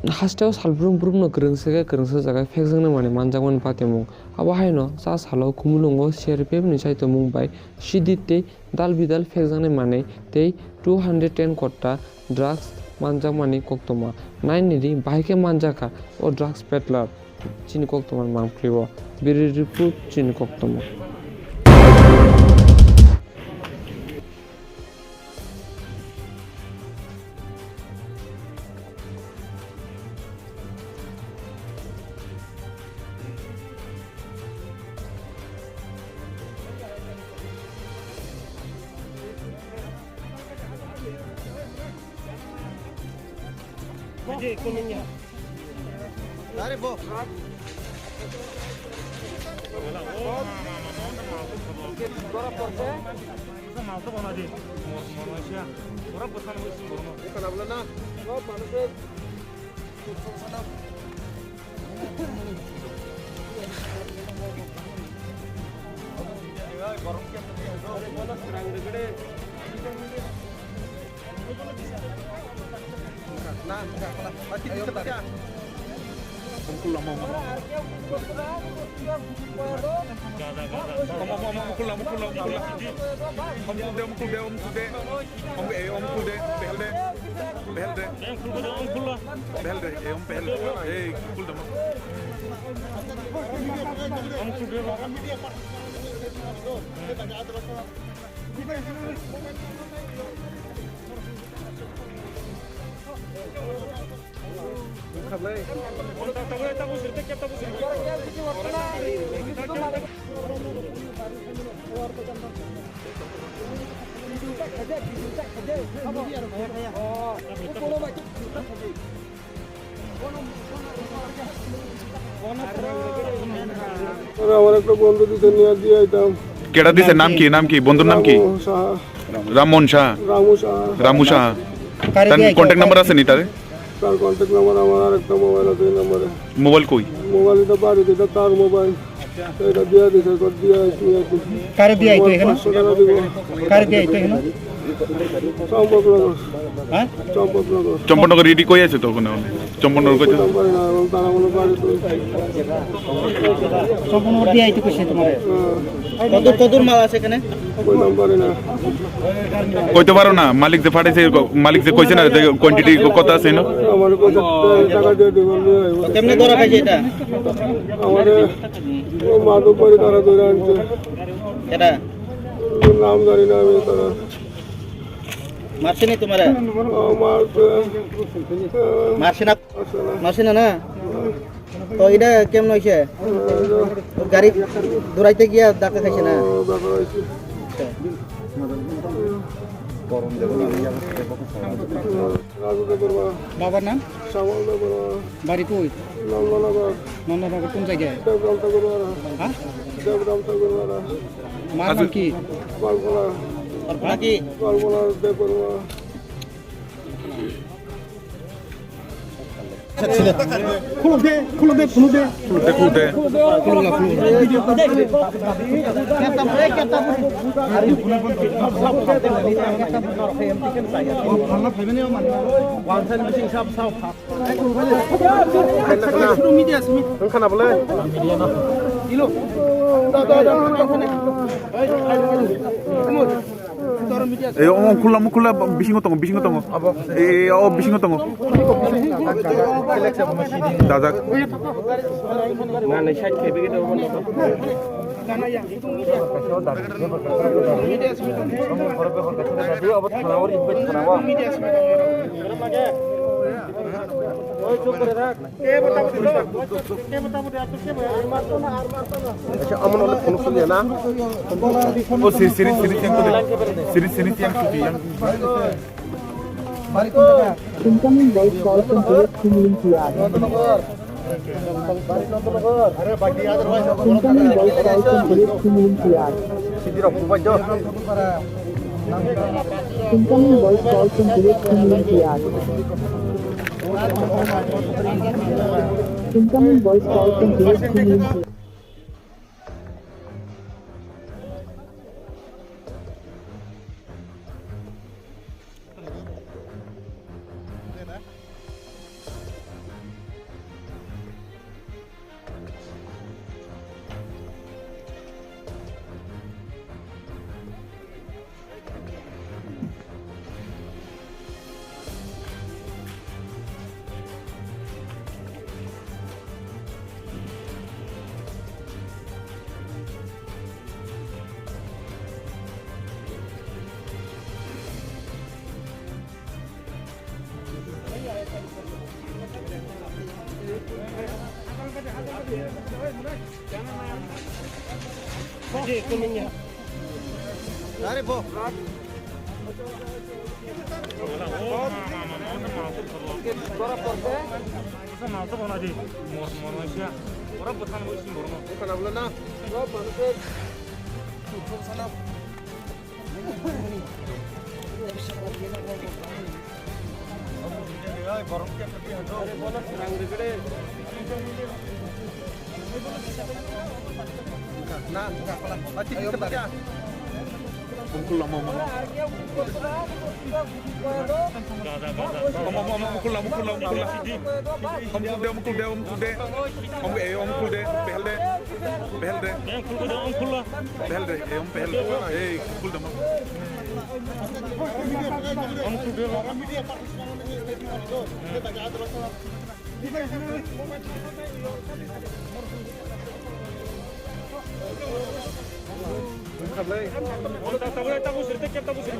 hastaw salbrum brum no krungsa jaga phekjangna mani manjakmani patemung abo haino cha salo kumulungo CRPF ni saito mung bai sidit tei dalbidal phekjangnai manei tei 210 kotta drugs manjakmani koktoma 9 ni ri baike manjaka o drugs peddler chini koktoma mangprio biriripu chini koktoma Dari bo. আমার একটা বন্ধু দিতে নিয়ে দিয়ে আইতাম কেডা দিছে নাম কি বন্ধুর নাম কি রামমোহন শাহ রামু শাহ তার কন্টাক্ট নাম্বার আছে নি তারে তার কন্টাক্ট নাম্বার আমার আরেকটা মোবাইল আছে এই নম্বরে মোবাইল কই মোবাইল এটা বাড়িতে এটা তার মোবাইল এটা দিয়ে দিছে কর দিয়ে আইছি কারে দিয়ে আইতো এখানে কারে দিয়ে আইতো এখানে চম্পকনগর হ্যাঁ চম্পকনগর রেডি কই আছে তো ওখানে চম্পকনগর কই নাম্বার না তারা বলে বাড়িতে সম্পূর্ণ দিয়ে আইতো কইছে তোমার কত মাল আছে এখানে ওই নাম্বারে না কইতে পারো না মালিক যে ফাটাইছে মালিক যে কইছে না কোয়ান্টিটি কত আছে না আমার কত টাকা দিয়ে দিবেন কেমনে ধরা খাইছে এটা আমাদের মাদক করে তারা ধরে আনছে এটা নাম জানি না আমি তারা মারছে নি তোমার মারছে না না তো এটা কেমন হয়েছে গাড়ি দৌড়াইতে গিয়া ডাক্তার খাইছে না বাবার নাম বাড়ি কই নন্দনগর কোন জায়গায় মার নাম কি নাকি khula bising tong bising tong dadak মানে 60 খেবে গেলে আমার অনেক ফোন শুনিয়ে না ও সিরি yang cuti yang incoming voice call from DX India. Incoming voice call from DX India. Incoming voice call from DX India. Incoming voice call from DX India. Dari po. Mukul lah, mukul lah, Tahu sih, tahu sih.